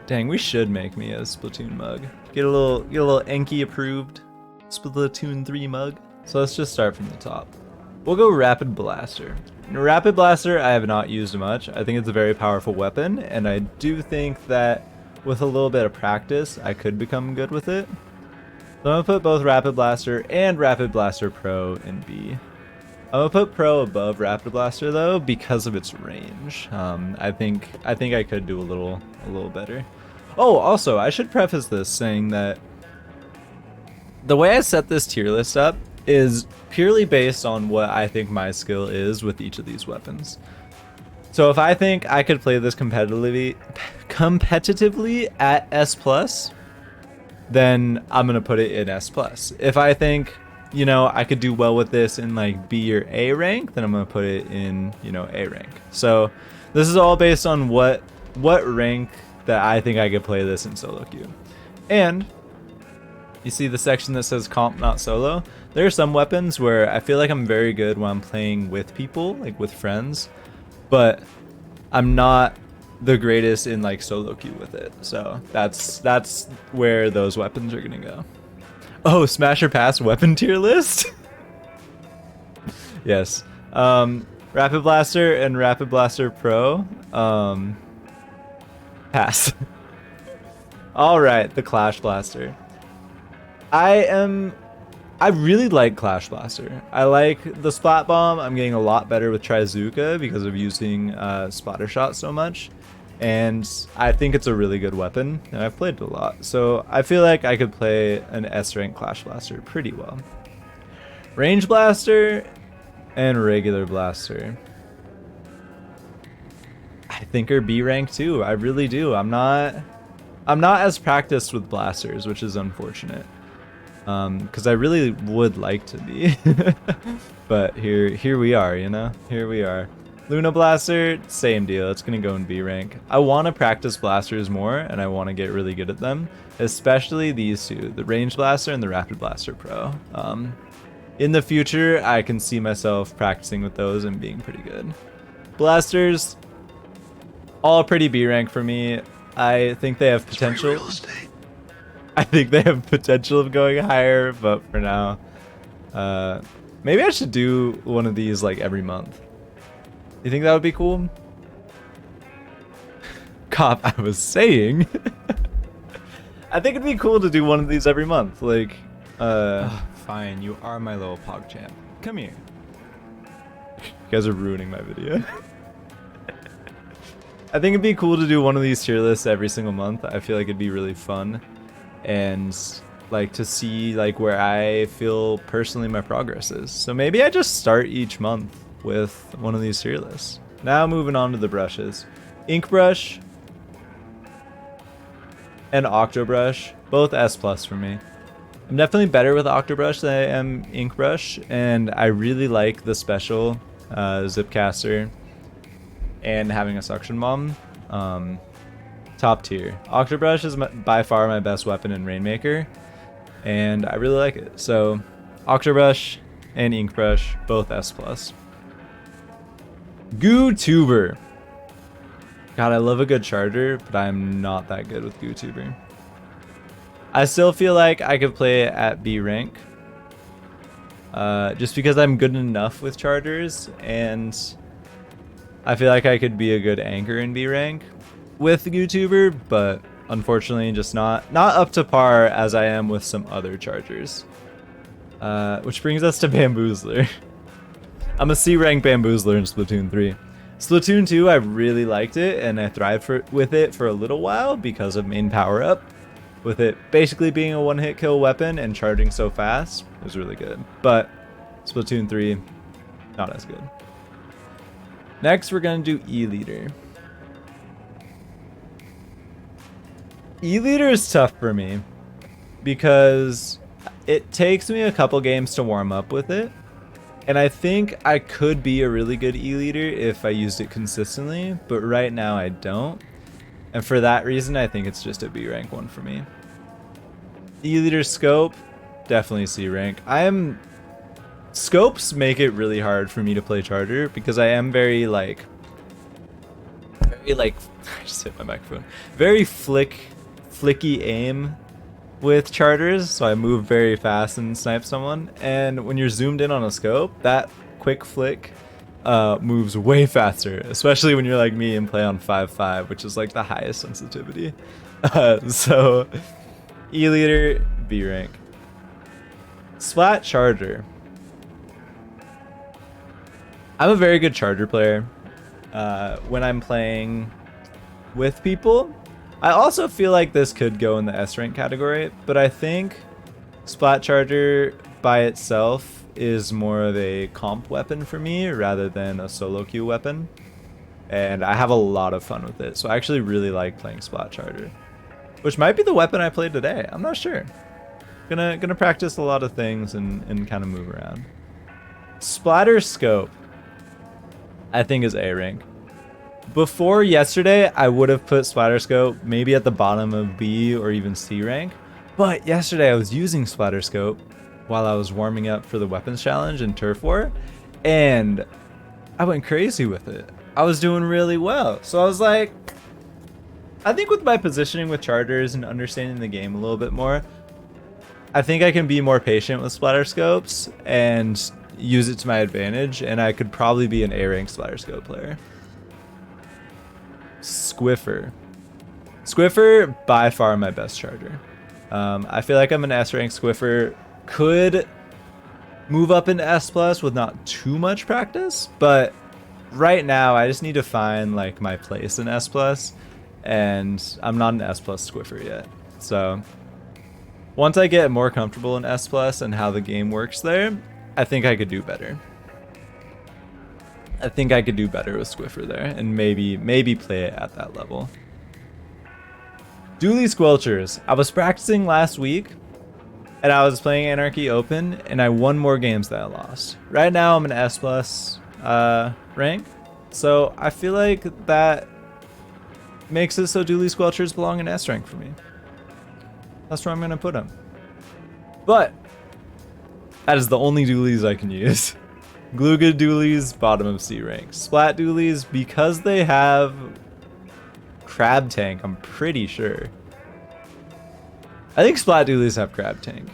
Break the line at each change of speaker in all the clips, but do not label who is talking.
Dang, we should make me a Splatoon mug. Get a little Enki approved Splatoon 3 mug. So let's just start from the top. We'll go Rapid Blaster. Rapid Blaster I have not used much. I think it's a very powerful weapon, and I do think that with a little bit of practice, I could become good with it. So I'm gonna put both Rapid Blaster and Rapid Blaster Pro in B. I'm gonna put Pro above Rapid Blaster though because of its range. I think I could do a little better. Oh, also I should preface this saying that the way I set this tier list up is purely based on what I think my skill is with each of these weapons. So if I think I could play this competitively at S+, then I'm gonna put it in S+. If I think, you know, I could do well with this in like B or A rank, then I'm gonna put it in, you know, A rank. So this is all based on what rank that I think I could play this in solo queue. And you see the section that says comp not solo? There are some weapons where I feel like I'm very good when I'm playing with people, like with friends, but I'm not the greatest in like solo queue with it. So that's where those weapons are gonna go. Oh, Smash or Pass weapon tier list? Yes. Rapid Blaster and Rapid Blaster Pro. Pass. Alright, the Clash Blaster. I really like Clash Blaster. I like the Splat Bomb. I'm getting a lot better with Trizuka because of using Splatter Shot so much. And I think it's a really good weapon, and I've played it a lot. So I feel like I could play an S-rank Clash Blaster pretty well. Range Blaster and Regular Blaster. I think are B rank too. I really do. I'm not as practiced with blasters, which is unfortunate. Because I really would like to be. But here we are, you know? Here we are. Luna Blaster, same deal. It's going to go in B rank. I want to practice blasters more, and I want to get really good at them. Especially these two, the Range Blaster and the Rapid Blaster Pro. In the future, I can see myself practicing with those and being pretty good. Blasters, all pretty B rank for me. I think they have potential. I think they have potential of going higher, but for now, maybe I should do one of these like every month. You think that would be cool? Cop, I was saying. I think it'd be cool to do one of these every month. Like,
Fine, you are my little PogChamp. Come here.
You guys are ruining my video. I think it'd be cool to do one of these tier lists every single month. I feel like it'd be really fun. And like to see like where I feel personally my progress is. So maybe I just start each month with one of these tier lists. Now moving on to the brushes. Ink Brush and Octobrush, both S+ for me. I'm definitely better with Octobrush than I am Ink Brush, and I really like the special Zipcaster and having a suction bomb. Top tier. Octobrush is by far my best weapon in Rainmaker, and I really like it. So Octobrush and Ink Brush, both S+. GooTuber. God, I love a good charger, but I'm not that good with GooTuber. I still feel like I could play it at B rank. Just because I'm good enough with chargers, and I feel like I could be a good anchor in B rank with GooTuber, but unfortunately just not up to par as I am with some other chargers. Which brings us to Bamboozler. I'm a C rank Bamboozler in Splatoon 3. Splatoon 2, I really liked it, and I thrived with it for a little while because of main power up. With it basically being a one-hit kill weapon and charging so fast, it was really good. But Splatoon 3, not as good. Next, we're gonna do E-Leader. E-Leader is tough for me because it takes me a couple games to warm up with it. And I think I could be a really good E-Leader if I used it consistently, but right now I don't. And for that reason, I think it's just a B rank one for me. E-Leader Scope, definitely C rank. Scopes make it really hard for me to play charger because I am very very like I just hit my microphone. Very flicky aim with charters, so I move very fast and snipe someone. And when you're zoomed in on a scope, that quick flick moves way faster, especially when you're like me and play on 5.5, which is like the highest sensitivity. So E leader, B rank. Splat charger. I'm a very good charger player when I'm playing with people. I also feel like this could go in the S rank category, but I think Splat Charger by itself is more of a comp weapon for me rather than a solo queue weapon. And I have a lot of fun with it. So I actually really like playing Splat Charger, which might be the weapon I played today. I'm not sure. Gonna practice a lot of things and kind of move around. Splatter Scope, I think, is A rank. Before yesterday, I would have put Splatter Scope maybe at the bottom of B or even C rank. But yesterday I was using Splatter Scope while I was warming up for the weapons challenge in Turf War, and I went crazy with it. I was doing really well. So I was like, I think with my positioning with chargers and understanding the game a little bit more, I think I can be more patient with Splatter Scopes and use it to my advantage, and I could probably be an A rank Splatter Scope player. Squiffer. Squiffer, by far my best charger. I feel like I'm an S rank Squiffer. Could move up into S plus with not too much practice, but right now I just need to find like my place in S plus, and I'm not an S plus Squiffer yet. So once I get more comfortable in S plus and how the game works there, I think I could do better. I think I could do better with Squiffer there and maybe play it at that level. Dually Squelchers. I was practicing last week and I was playing Anarchy Open and I won more games than I lost. Right now I'm an S plus rank, so I feel like that makes it so Dually Squelchers belong in S rank for me. That's where I'm gonna put them. But that is the only dualies I can use. Gluga dualies, bottom of C rank. Splat dualies, because they have Crab Tank, I'm pretty sure. I think Splat dualies have Crab Tank.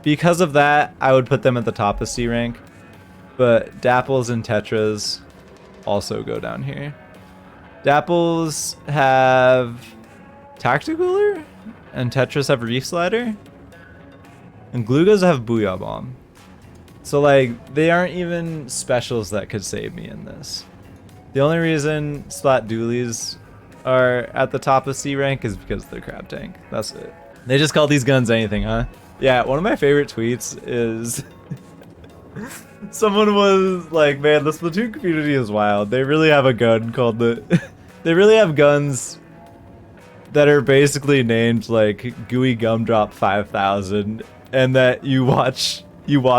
Because of that, I would put them at the top of C rank. But Dapples and Tetras also go down here. Dapples have Tacticooler, and Tetras have Reef Slider, and Glugas have Booyah Bomb. So like, they aren't even specials that could save me in this. The only reason Splat dualies are at the top of C rank is because of their Crab Tank. That's it. They just call these guns anything, huh? Yeah, one of my favorite tweets is someone was like, man, the Splatoon community is wild. They really have a gun called the... They really have guns that are basically named like Gooey Gumdrop 5000, and that you watch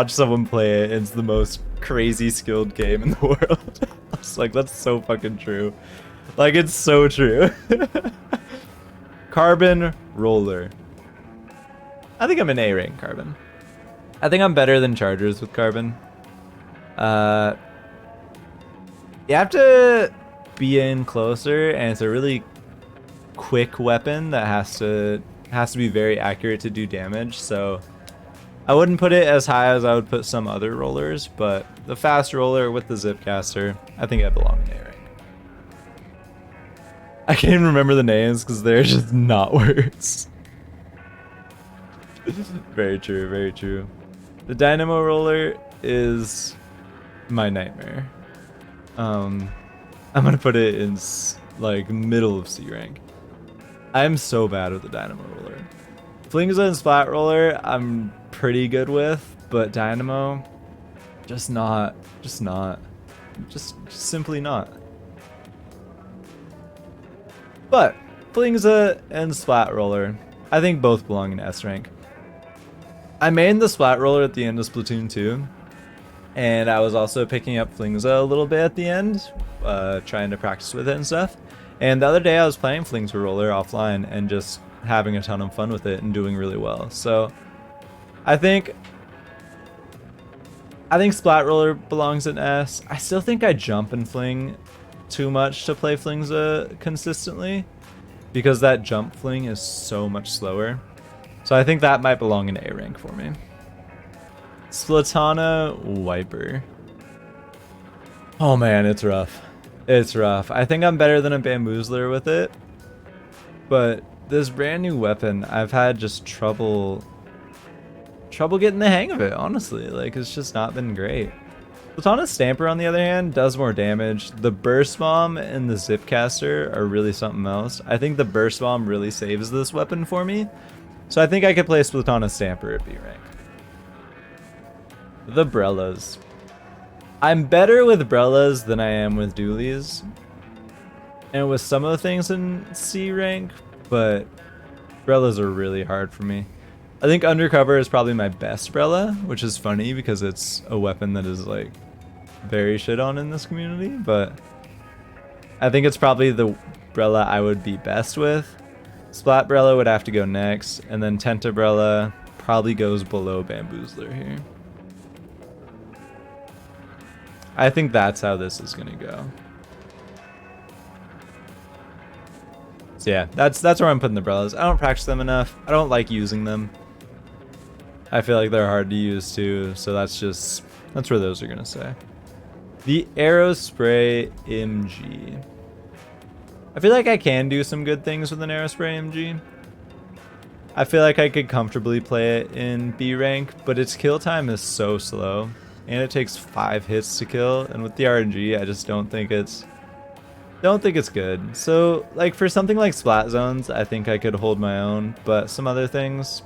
someone play it, and it's the most crazy skilled game in the world. I was like, that's so fucking true. Like, it's so true. Carbon Roller. I think I'm an A rank Carbon. I think I'm better than Chargers with Carbon. You have to be in closer, and it's a really quick weapon that has to be very accurate to do damage, so I wouldn't put it as high as I would put some other rollers, but the fast roller with the Zipcaster, I think I belong in A rank. I can't even remember the names because they're just not words. Very true, very true. The Dynamo roller is my nightmare. I'm gonna put it in like middle of C rank. I'm so bad with the Dynamo roller. Flingza and Splat roller, I'm pretty good with, but Dynamo, just simply not. But Flingza and Splat roller, I think both belong in S rank. I mained the Splat roller at the end of Splatoon 2, and I was also picking up Flingza a little bit at the end, trying to practice with it and stuff. And the other day I was playing Flingza roller offline and just having a ton of fun with it and doing really well. So I think Splat roller belongs in S. I still think I jump and fling too much to play Flingza consistently because that jump fling is so much slower. So I think that might belong in A rank for me. Splatana Wiper. Oh man, it's rough. It's rough. I think I'm better than a Bamboozler with it, but this brand new weapon, I've had just trouble getting the hang of it, honestly. Like, it's just not been great. Platana Stamper, on the other hand, does more damage. The Burst Bomb and the Zipcaster are really something else. I think the Burst Bomb really saves this weapon for me. So I think I could play Platana Stamper at B rank. The Brellas. I'm better with Brellas than I am with Dualies. And with some of the things in C rank, but Brellas are really hard for me. I think Undercover is probably my best Brella, which is funny because it's a weapon that is like very shit on in this community, but I think it's probably the Brella I would be best with. Splat Brella would have to go next, and then Tenta Brella probably goes below Bamboozler here. I think that's how this is gonna go. So yeah, that's where I'm putting the Brellas. I don't practice them enough. I don't like using them. I feel like they're hard to use too, so that's where those are gonna say. The Aerospray MG. I feel like I can do some good things with an Aerospray MG. I feel like I could comfortably play it in B rank, but its kill time is so slow, and it takes 5 hits to kill. And with the RNG, I just don't think it's good. So like for something like Splat Zones, I think I could hold my own, but some other things,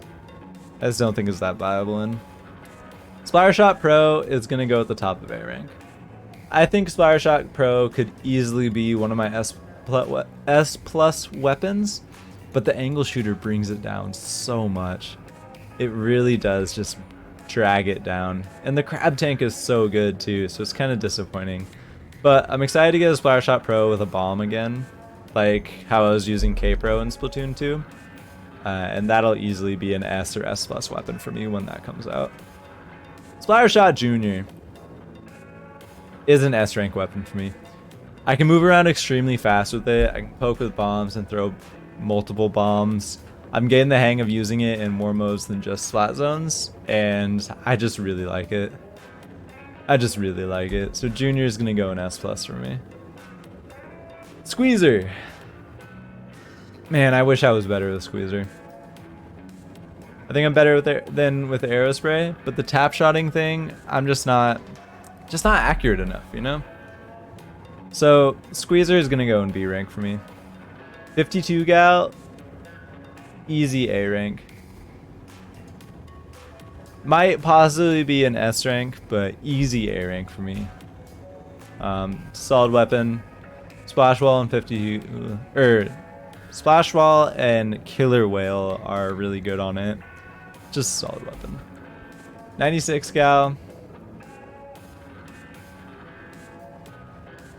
I just don't think it's that viable in. Splattershot Pro is gonna go at the top of A rank. I think Splattershot Pro could easily be one of my S plus weapons, but the angle shooter brings it down so much. It really does just drag it down. And the crab tank is so good too, so it's kind of disappointing. But I'm excited to get a Splattershot Pro with a bomb again, like how I was using K-Pro in Splatoon 2. And that'll easily be an S or S plus weapon for me when that comes out. Splattershot Junior is an S rank weapon for me. I can move around extremely fast with it. I can poke with bombs and throw multiple bombs. I'm getting the hang of using it in more modes than just Splat Zones, and I just really like it. So Junior is gonna go an S plus for me. Squeezer. Man, I wish I was better with Squeezer. I think I'm better with it than with Aerospray, but the tap shotting thing, I'm just not accurate enough, you know? So Squeezer is gonna go in B rank for me. 52 gal, easy A rank. Might possibly be an S rank, but easy A rank for me. Solid weapon, Splash Wall and 52, Splash Wall and Killer Whale are really good on it. Just a solid weapon. 96 gal.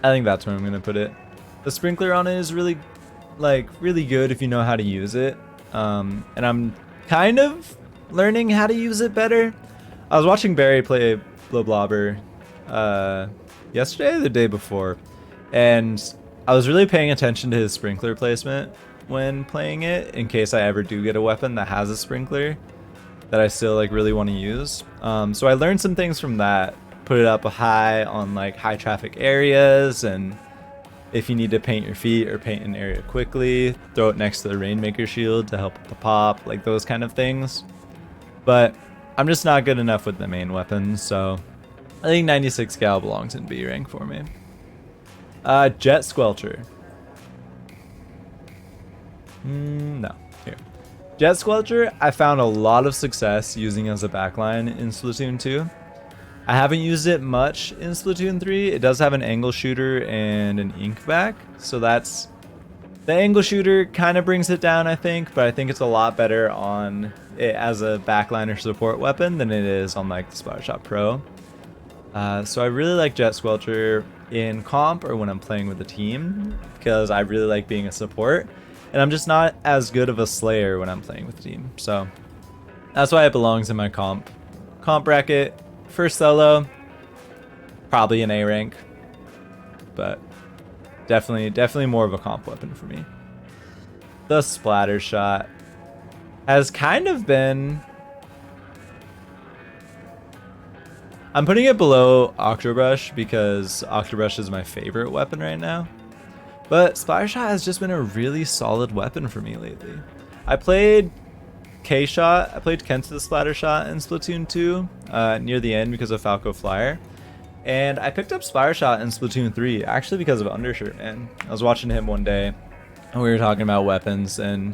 I think that's where I'm gonna put it. The sprinkler on it is really good if you know how to use it. And I'm kind of learning how to use it better. I was watching Barry play Bloblobber yesterday or the day before, and I was really paying attention to his sprinkler placement when playing it in case I ever do get a weapon that has a sprinkler that I still like really want to use. So I learned some things from that. Put it up high on like high traffic areas, and if you need to paint your feet or paint an area quickly, throw it next to the Rainmaker shield to help with the pop, like those kind of things. But I'm just not good enough with the main weapons, so I think 96 gal belongs in B rank for me. Jet Squelcher. No, here. Jet Squelcher, I found a lot of success using as a backline in Splatoon 2. I haven't used it much in Splatoon 3. It does have an angle shooter and an ink back, so that's... The angle shooter kind of brings it down, I think, but I think it's a lot better on it as a backliner support weapon than it is on like the Splattershot Pro. So I really like Jet Squelcher in comp or when I'm playing with a team, because I really like being a support, and I'm just not as good of a slayer when I'm playing with a team. So that's why it belongs in my comp bracket. For solo, probably an A rank, but definitely more of a comp weapon for me. The splatter shot has kind of been... I'm putting it below Octobrush because Octobrush is my favorite weapon right now. But Splatter Shot has just been a really solid weapon for me lately. I played K-Shot, I played Kenta the Splatter Shot in Splatoon 2 near the end because of Falco Flyer. And I picked up Splatter Shot in Splatoon 3 actually because of Undershirt Man. I was watching him one day and we were talking about weapons, and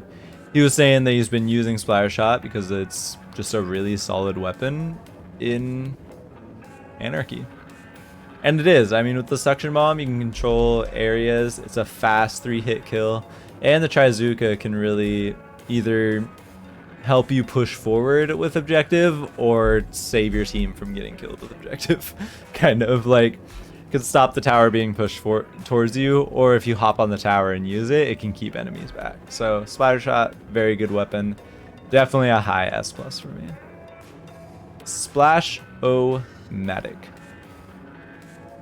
he was saying that he's been using Splatter Shot because it's just a really solid weapon in Anarchy. And it is. I mean, with the Suction Bomb, you can control areas. It's a fast 3-hit kill. And the Trizuka can really either help you push forward with objective or save your team from getting killed with objective. Kind of like, could stop the tower being pushed towards you, or if you hop on the tower and use it, it can keep enemies back. So Splatter Shot, very good weapon. Definitely a high S+ for me. Splash-O-Matic.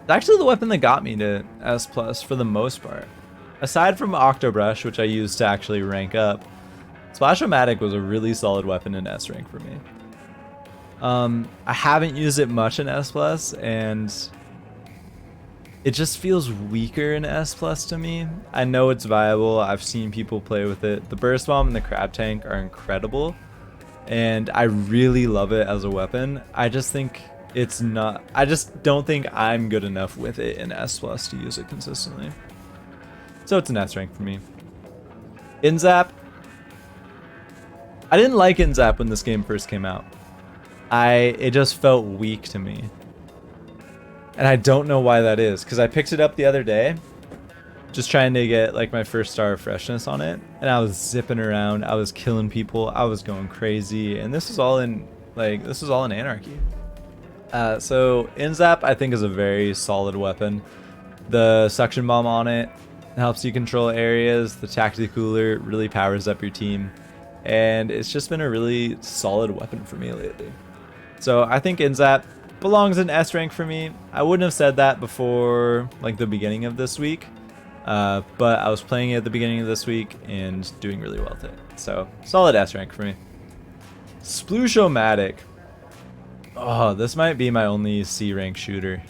It's actually the weapon that got me to S+ for the most part. Aside from Octobrush, which I used to actually rank up, Splash-O-Matic was a really solid weapon in S rank for me. I haven't used it much in S+, and it just feels weaker in S+ to me. I know it's viable. I've seen people play with it. The Burst Bomb and the Crab Tank are incredible, and I really love it as a weapon. I just think it's not... I just don't think I'm good enough with it in S+ to use it consistently. So it's an S rank for me. Inzap. I didn't like Inzap when this game first came out. It just felt weak to me. And I don't know why that is, because I picked it up the other day, just trying to get like my first star of freshness on it, and I was zipping around, I was killing people, I was going crazy, and this was all in Anarchy. So Inzap I think is a very solid weapon. The Suction Bomb on it helps you control areas. The Tacticooler really powers up your team, and it's just been a really solid weapon for me lately. So I think Inzap belongs in S rank for me. I wouldn't have said that before like the beginning of this week, but I was playing it at the beginning of this week and doing really well with it. So solid S rank for me. Sploosh-O-Matic. Oh, this might be my only C rank shooter.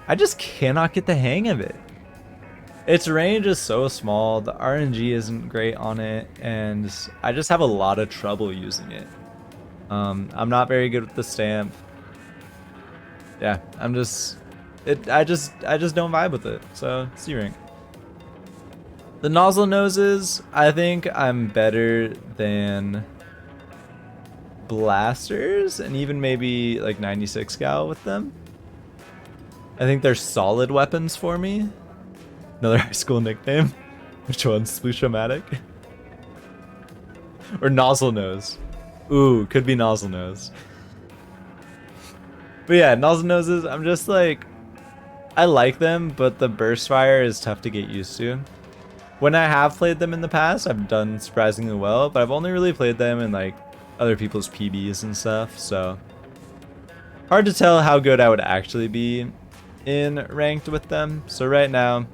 I just cannot get the hang of it. Its range is so small, the RNG isn't great on it, and I just have a lot of trouble using it. I'm not very good with the stamp. Yeah, I just don't vibe with it. So C rank. The nozzle noses, I think I'm better than blasters and even maybe like 96 gal with them. I think they're solid weapons for me. Another high school nickname. Which one's Sploosh-O-Matic? Or Nozzle Nose. Ooh, could be Nozzle Nose. But yeah, Nozzle Noses, I'm just like, I like them, but the burst fire is tough to get used to. When I have played them in the past, I've done surprisingly well, but I've only really played them in like other people's PBs and stuff, so hard to tell how good I would actually be in ranked with them. So right now,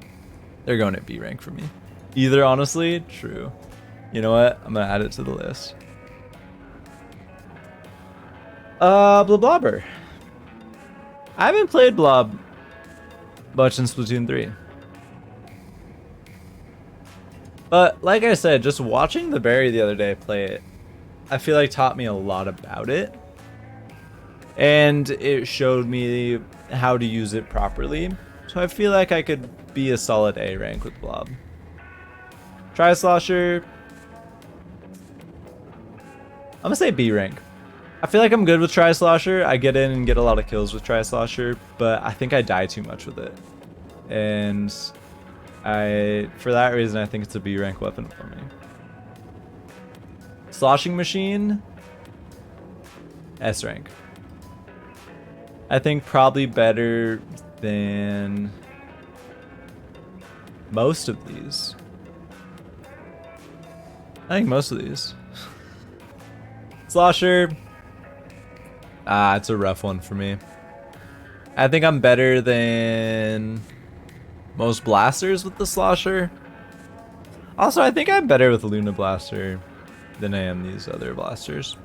they're going at B rank for me. Either, honestly, true. You know what? I'm gonna add it to the list. Bloblobber. I haven't played Blob much in Splatoon 3. But like I said, just watching the Berry the other day play it, I feel like taught me a lot about it. And it showed me how to use it properly. So I feel like I could be a solid A rank with Blob. Tri-Slosher, I'm gonna say B rank. I feel like I'm good with Tri-Slosher. I get in and get a lot of kills with Tri-Slosher, but I think I die too much with it. And for that reason, I think it's a B rank weapon for me. Sloshing Machine, S rank. I think probably better than most of these. I think most of these. Slosher, it's a rough one for me. I think I'm better than Most blasters with the Slosher. Also, I think I'm better with Luna Blaster than I am these other blasters.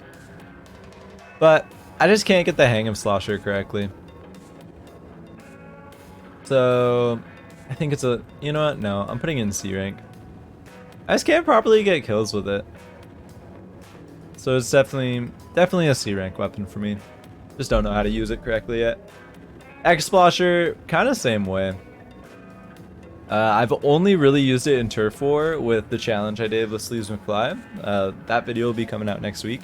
But I just can't get the hang of Slosher correctly. So I think it's a, you know what? No, I'm putting it in C rank. I just can't properly get kills with it. So it's definitely a C rank weapon for me. Just don't know how to use it correctly yet. X-Splasher, kind of same way. I've only really used it in Turf War with the challenge I did with Sleeves McFly. That video will be coming out next week.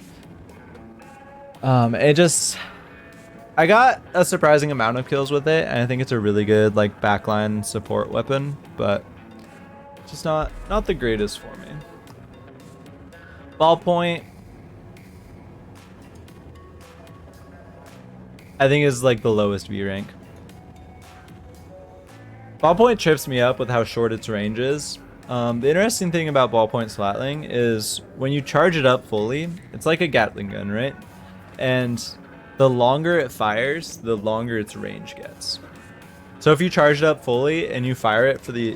I got a surprising amount of kills with it, and I think it's a really good like backline support weapon, but just not the greatest for me. Ballpoint, I think is like the lowest V rank. Ballpoint trips me up with how short its range is. The interesting thing about Ballpoint Slatling is when you charge it up fully, it's like a Gatling gun, right? And the longer it fires, the longer its range gets. So if you charge it up fully and you fire it for the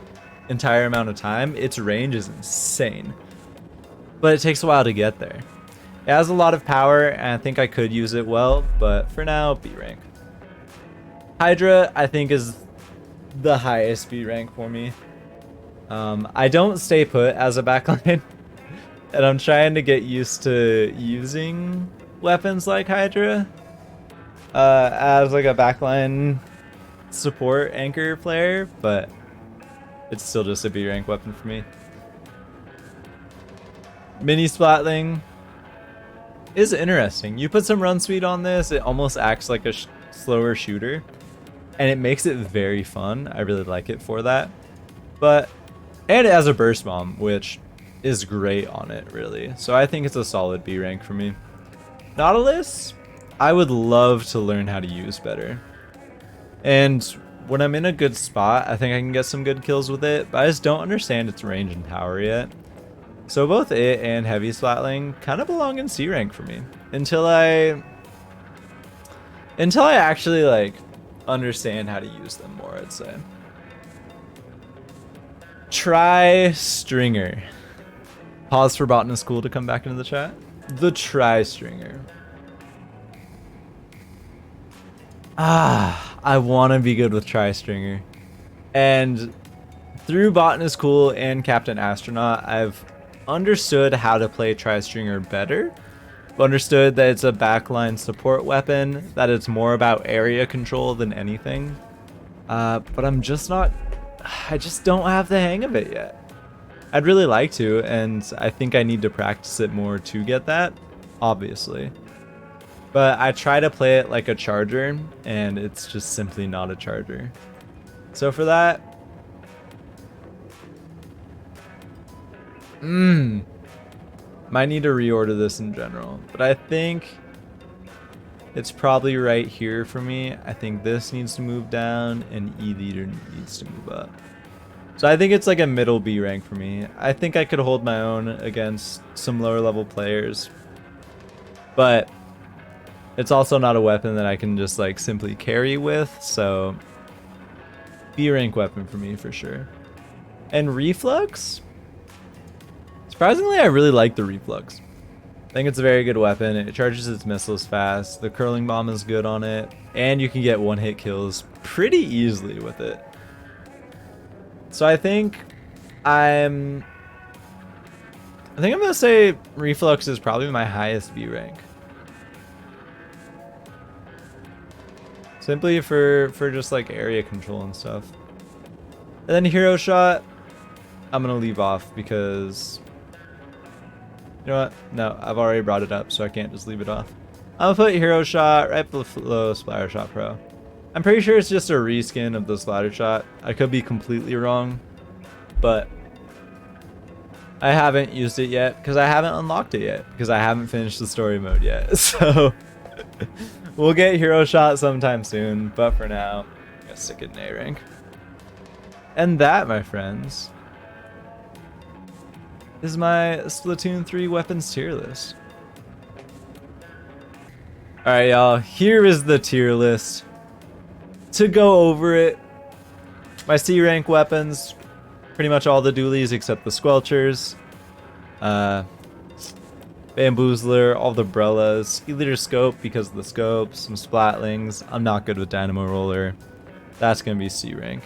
entire amount of time, its range is insane. But it takes a while to get there. It has a lot of power, and I think I could use it well, but for now, B rank. Hydra, I think, is the highest B rank for me. I don't stay put as a backline, and I'm trying to get used to using weapons like Hydra as like a backline support anchor player, but it's still just a B rank weapon for me. Mini Splatling is interesting. You put some run speed on this, it almost acts like a slower shooter, and it makes it very fun. I really like it for that. And it has a burst bomb, which is great on it, really. So I think it's a solid B rank for me. Nautilus, I would love to learn how to use better. And when I'm in a good spot, I think I can get some good kills with it, but I just don't understand its range and power yet. So both it and Heavy Splatling kind of belong in C rank for me until I actually like understand how to use them more, I'd say. Tri-Stringer. Pause for Botanist School to come back into the chat. The Tri-Stringer. I want to be good with Tri-Stringer. And through Botanist School and Captain Astronaut, I've understood how to play Tri-Stringer better. I've understood that it's a backline support weapon, that it's more about area control than anything. But I just don't have the hang of it yet. I'd really like to, and I think I need to practice it more to get that, obviously. But I try to play it like a charger, and it's just simply not a charger. So for that, might need to reorder this in general, but I think it's probably right here for me. I think this needs to move down and E-Leader needs to move up. So I think it's like a middle B rank for me. I think I could hold my own against some lower level players, but it's also not a weapon that I can just like simply carry with, so B rank weapon for me for sure. And Reflux? Surprisingly, I really like the Reflux. I think it's a very good weapon. It charges its missiles fast. The curling bomb is good on it, and you can get one-hit kills pretty easily with it. So I think I'm gonna say Reflux is probably my highest V rank. Simply for just like area control and stuff. And then Hero Shot, I'm gonna leave off because, you know what? No, I've already brought it up, so I can't just leave it off. I'm gonna put Hero Shot right below Splatter Shot Pro. I'm pretty sure it's just a reskin of the Splatter Shot. I could be completely wrong, but I haven't used it yet because I haven't unlocked it yet because I haven't finished the story mode yet. So we'll get Hero Shot sometime soon, but for now, I'm gonna stick it in A rank. And that, my friends, is my Splatoon 3 weapons tier list. Alright, y'all, here is the tier list. To go over it, My C rank weapons, pretty much all the dualies except the Squelchers. Bamboozler, all the Brellas, E-liter Scope because of the scope, some Splatlings. I'm not good with Dynamo Roller. That's going to be C rank.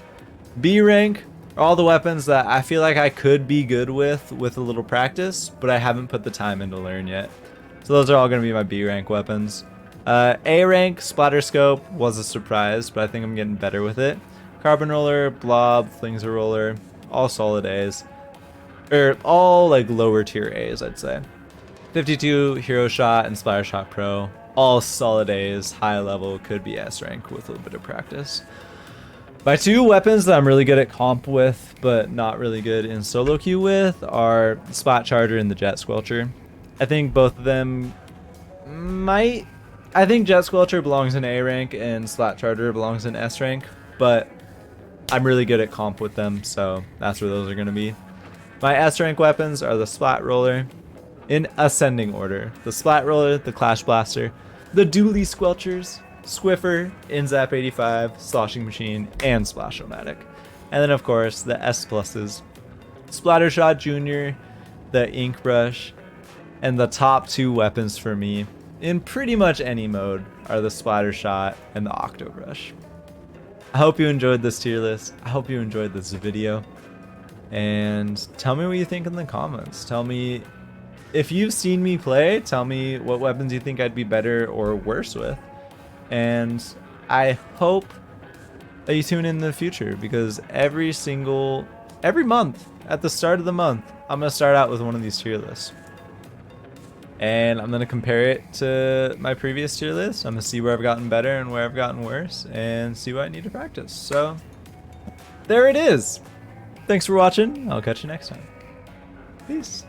B rank are all the weapons that I feel like I could be good with a little practice, but I haven't put the time in to learn yet. So those are all going to be my B rank weapons. A rank, Splatter Scope was a surprise, but I think I'm getting better with it. Carbon Roller, Blob, Flingser Roller, all solid A's. Or all like lower tier A's, I'd say. 52 Hero Shot and Splatter Shot Pro, all solid A's, high level, could be S rank with a little bit of practice. My two weapons that I'm really good at comp with, but not really good in solo queue with, are the Spot Charger and the Jet Squelcher. I think both of them might... I think Jet Squelcher belongs in A rank and Spot Charger belongs in S rank, but I'm really good at comp with them, so that's where those are going to be. My S rank weapons are the Splat Roller, in ascending order. The Splat Roller, the Clash Blaster, the Dually Squelchers, Swiffer, Inzap 85, Sloshing Machine, and Splash-O-Matic. And then of course the S pluses, Splattershot Jr., the Ink Brush, and the top two weapons for me in pretty much any mode are the Splattershot and the Octo Brush. I hope you enjoyed this tier list. I hope you enjoyed this video. And tell me what you think in the comments. Tell me if you've seen me play, tell me what weapons you think I'd be better or worse with. And I hope that you tune in the future, because every month, at the start of the month, I'm going to start out with one of these tier lists. And I'm going to compare it to my previous tier list. I'm going to see where I've gotten better and where I've gotten worse, and see what I need to practice. So, there it is. Thanks for watching. I'll catch you next time. Peace.